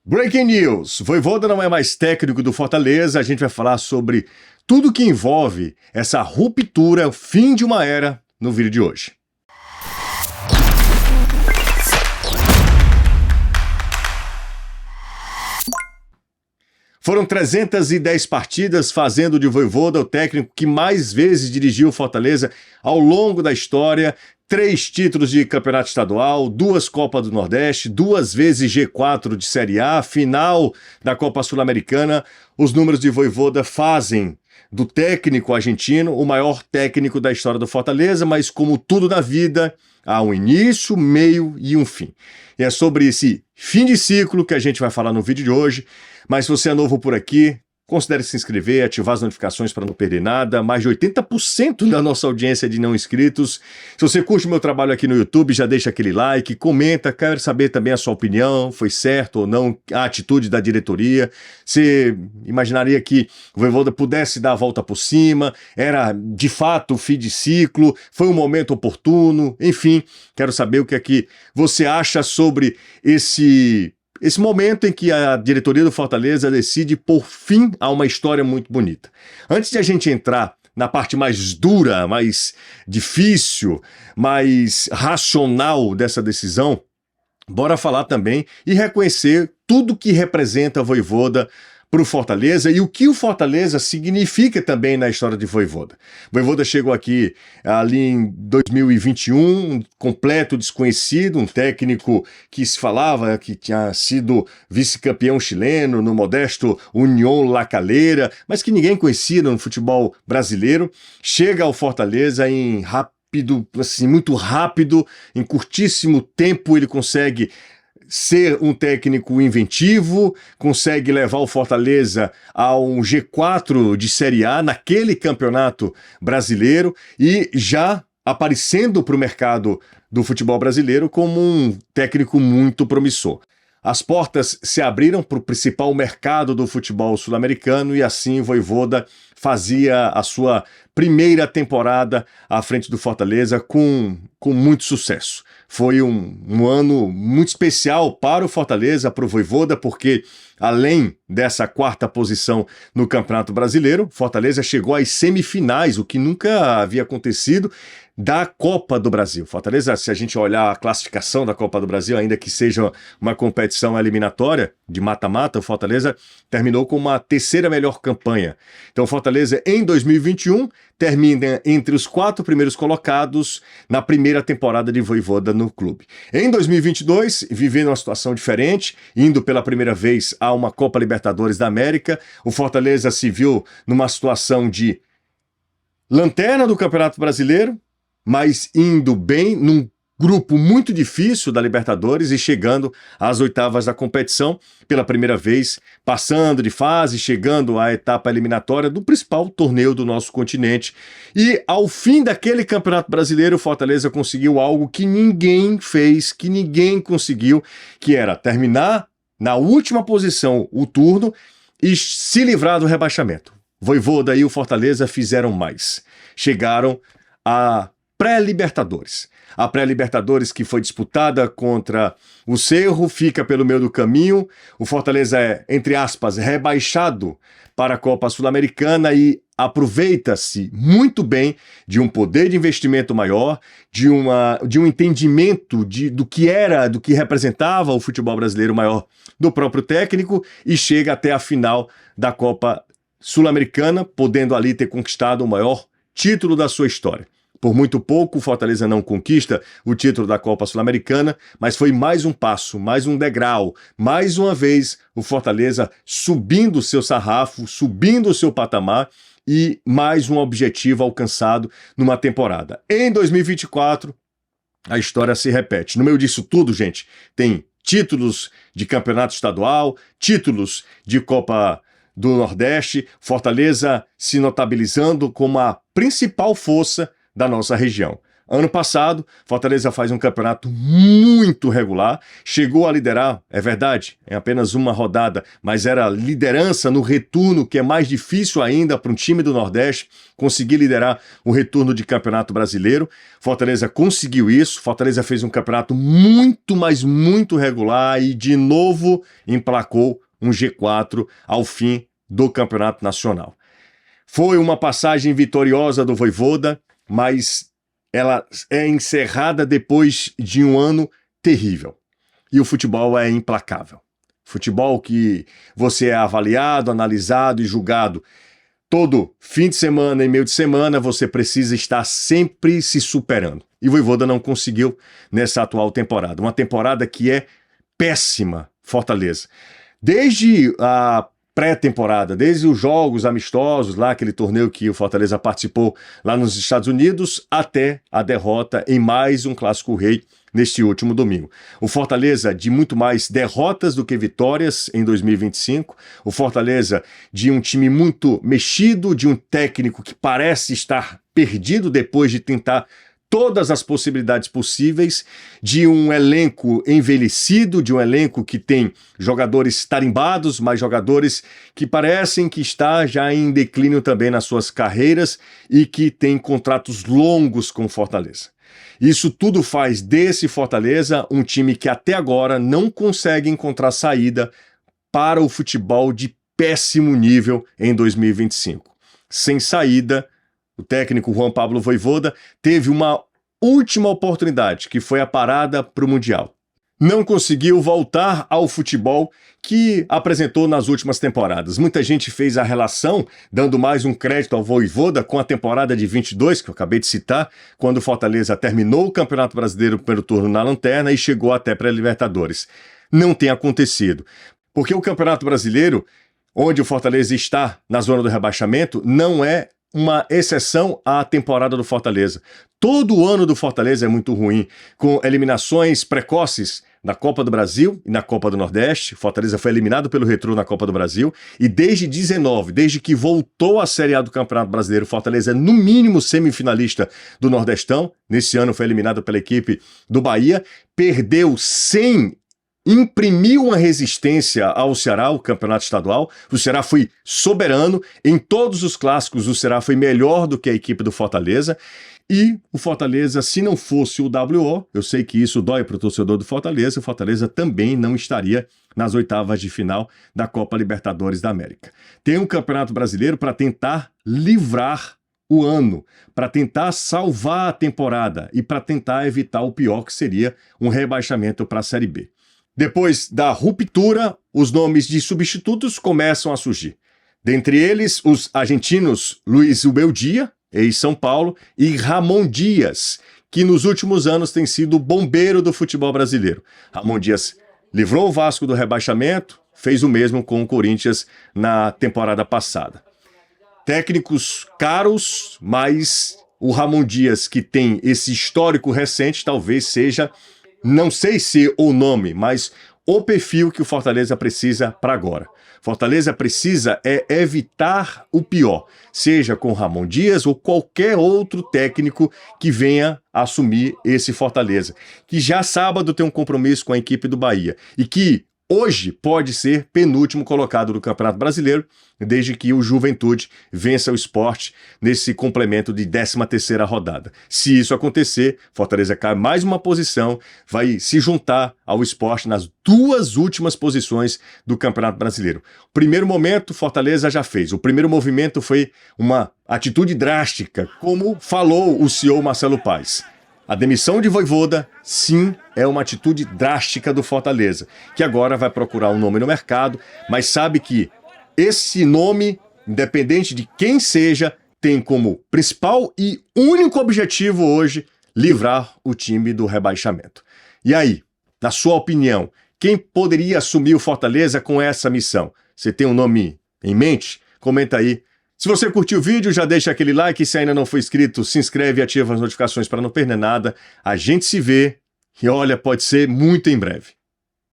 Breaking News. Vojvoda não é mais técnico do Fortaleza. A gente vai falar sobre tudo que envolve essa ruptura, o fim de uma era, no vídeo de hoje. Foram 310 partidas, fazendo de Vojvoda o técnico que mais vezes dirigiu o Fortaleza ao longo da história. 3 títulos de campeonato estadual, 2 Copas do Nordeste, 2 vezes G4 de Série A, final da Copa Sul-Americana. Os números de Vojvoda fazem do técnico argentino o maior técnico da história do Fortaleza, mas como tudo na vida, há um início, meio e um fim. E é sobre esse fim de ciclo que a gente vai falar no vídeo de hoje. Mas se você é novo por aqui, considere se inscrever, ativar as notificações para não perder nada. Mais de 80% da nossa audiência é de não inscritos. Se você curte o meu trabalho aqui no YouTube, já deixa aquele like, comenta, quero saber também a sua opinião, foi certo ou não a atitude da diretoria. Você imaginaria que o Vojvoda pudesse dar a volta por cima? Era de fato o fim de ciclo? Foi um momento oportuno? Enfim, quero saber o que é que você acha sobre esse momento em que a diretoria do Fortaleza decide pôr fim a uma história muito bonita. Antes de a gente entrar na parte mais dura, mais difícil, mais racional dessa decisão, bora falar também e reconhecer tudo que representa a Vojvoda para o Fortaleza e o que o Fortaleza significa também na história de Vojvoda. Vojvoda chegou aqui ali em 2021, um completo desconhecido, um técnico que se falava que tinha sido vice-campeão chileno no modesto União La Calera, mas que ninguém conhecia no futebol brasileiro. Chega ao Fortaleza em muito rápido, em curtíssimo tempo ele consegue ser um técnico inventivo, consegue levar o Fortaleza a um G4 de Série A naquele campeonato brasileiro e já aparecendo para o mercado do futebol brasileiro como um técnico muito promissor. As portas se abriram para o principal mercado do futebol sul-americano e assim o Vojvoda fazia a sua primeira temporada à frente do Fortaleza com muito sucesso. Foi um ano muito especial para o Fortaleza, para o Vojvoda, porque além dessa 4ª posição no Campeonato Brasileiro, Fortaleza chegou às semifinais, o que nunca havia acontecido, da Copa do Brasil. Fortaleza, se a gente olhar a classificação da Copa do Brasil, ainda que seja uma competição eliminatória de mata-mata, o Fortaleza terminou com uma 3ª melhor campanha. Então o Fortaleza em 2021 termina entre os 4 primeiros colocados na primeira temporada de Vojvoda no clube. Em 2022, vivendo uma situação diferente, indo pela primeira vez a uma Copa Libertadores da América, o Fortaleza se viu numa situação de lanterna do Campeonato Brasileiro, mas indo bem num grupo muito difícil da Libertadores e chegando às 8ª da competição pela primeira vez, passando de fase, chegando à etapa eliminatória do principal torneio do nosso continente. E ao fim daquele Campeonato Brasileiro, o Fortaleza conseguiu algo que ninguém fez, que ninguém conseguiu, que era terminar na última posição o turno e se livrar do rebaixamento. Vojvoda e o Fortaleza fizeram mais. Chegaram a pré-Libertadores. A pré-Libertadores que foi disputada contra o Cerro, fica pelo meio do caminho. O Fortaleza é, entre aspas, rebaixado para a Copa Sul-Americana e aproveita-se muito bem de um poder de investimento maior, de um entendimento do que representava o futebol brasileiro maior do próprio técnico e chega até a final da Copa Sul-Americana, podendo ali ter conquistado o maior título da sua história. Por muito pouco, o Fortaleza não conquista o título da Copa Sul-Americana, mas foi mais um passo, mais um degrau, mais uma vez o Fortaleza subindo o seu sarrafo, subindo o seu patamar e mais um objetivo alcançado numa temporada. Em 2024, a história se repete. No meio disso tudo, gente, tem títulos de campeonato estadual, títulos de Copa do Nordeste, Fortaleza se notabilizando como a principal força da nossa região. Ano passado, Fortaleza faz um campeonato muito regular, chegou a liderar, é verdade, em apenas uma rodada, mas era liderança no retorno, que é mais difícil ainda para um time do Nordeste conseguir liderar o retorno de Campeonato Brasileiro. Fortaleza conseguiu isso, Fortaleza fez um campeonato muito, mas muito regular e de novo emplacou um G4 ao fim do Campeonato Nacional. Foi uma passagem vitoriosa do Vojvoda, mas ela é encerrada depois de um ano terrível. E o futebol é implacável. Futebol que você é avaliado, analisado e julgado todo fim de semana e meio de semana, você precisa estar sempre se superando. E o Vojvoda não conseguiu nessa atual temporada. Uma temporada que é péssima, Fortaleza. Desde a pré-temporada, desde os jogos amistosos, lá aquele torneio que o Fortaleza participou lá nos Estados Unidos, até a derrota em mais um Clássico Rei neste último domingo. O Fortaleza de muito mais derrotas do que vitórias em 2025, o Fortaleza de um time muito mexido, de um técnico que parece estar perdido depois de tentar todas as possibilidades possíveis, de um elenco envelhecido, de um elenco que tem jogadores tarimbados, mas jogadores que parecem que está já em declínio também nas suas carreiras e que tem contratos longos com o Fortaleza. Isso tudo faz desse Fortaleza um time que até agora não consegue encontrar saída para o futebol de péssimo nível em 2025. Sem saída, o técnico Juan Pablo Vojvoda teve uma última oportunidade, que foi a parada para o Mundial. Não conseguiu voltar ao futebol que apresentou nas últimas temporadas. Muita gente fez a relação, dando mais um crédito ao Vojvoda com a temporada de 22, que eu acabei de citar, quando o Fortaleza terminou o Campeonato Brasileiro pelo turno na lanterna e chegou até para a Libertadores. Não tem acontecido, porque o Campeonato Brasileiro, onde o Fortaleza está na zona do rebaixamento, não é uma exceção à temporada do Fortaleza. Todo o ano do Fortaleza é muito ruim, com eliminações precoces na Copa do Brasil e na Copa do Nordeste. O Fortaleza foi eliminado pelo Retrô na Copa do Brasil e desde 19, desde que voltou à Série A do Campeonato Brasileiro, o Fortaleza é no mínimo semifinalista do Nordestão. Nesse ano foi eliminado pela equipe do Bahia, perdeu sem imprimiu uma resistência ao Ceará, o campeonato estadual. O Ceará foi soberano. Em todos os clássicos, o Ceará foi melhor do que a equipe do Fortaleza. E o Fortaleza, se não fosse o WO, eu sei que isso dói para o torcedor do Fortaleza, o Fortaleza também não estaria nas oitavas de final da Copa Libertadores da América. Tem um campeonato brasileiro para tentar livrar o ano, para tentar salvar a temporada e para tentar evitar o pior, que seria um rebaixamento para a Série B. Depois da ruptura, os nomes de substitutos começam a surgir. Dentre eles, os argentinos Luiz Ubeldia, ex-São Paulo, e Ramon Dias, que nos últimos anos tem sido o bombeiro do futebol brasileiro. Ramon Dias livrou o Vasco do rebaixamento, fez o mesmo com o Corinthians na temporada passada. Técnicos caros, mas o Ramon Dias, que tem esse histórico recente, talvez seja, não sei se o nome, mas o perfil que o Fortaleza precisa para agora. Fortaleza precisa evitar o pior, seja com Ramon Dias ou qualquer outro técnico que venha assumir esse Fortaleza, que já sábado tem um compromisso com a equipe do Bahia e que hoje pode ser penúltimo colocado do Campeonato Brasileiro, desde que o Juventude vença o Sport nesse complemento de 13ª rodada. Se isso acontecer, Fortaleza cai mais uma posição, vai se juntar ao Sport nas duas últimas posições do Campeonato Brasileiro. O primeiro momento, Fortaleza já fez. O primeiro movimento foi uma atitude drástica, como falou o CEO Marcelo Paes. A demissão de Vojvoda, sim, é uma atitude drástica do Fortaleza, que agora vai procurar um nome no mercado, mas sabe que esse nome, independente de quem seja, tem como principal e único objetivo hoje livrar o time do rebaixamento. E aí, na sua opinião, quem poderia assumir o Fortaleza com essa missão? Você tem um nome em mente? Comenta aí. Se você curtiu o vídeo, já deixa aquele like. Se ainda não for inscrito, se inscreve e ativa as notificações para não perder nada. A gente se vê e olha, pode ser muito em breve.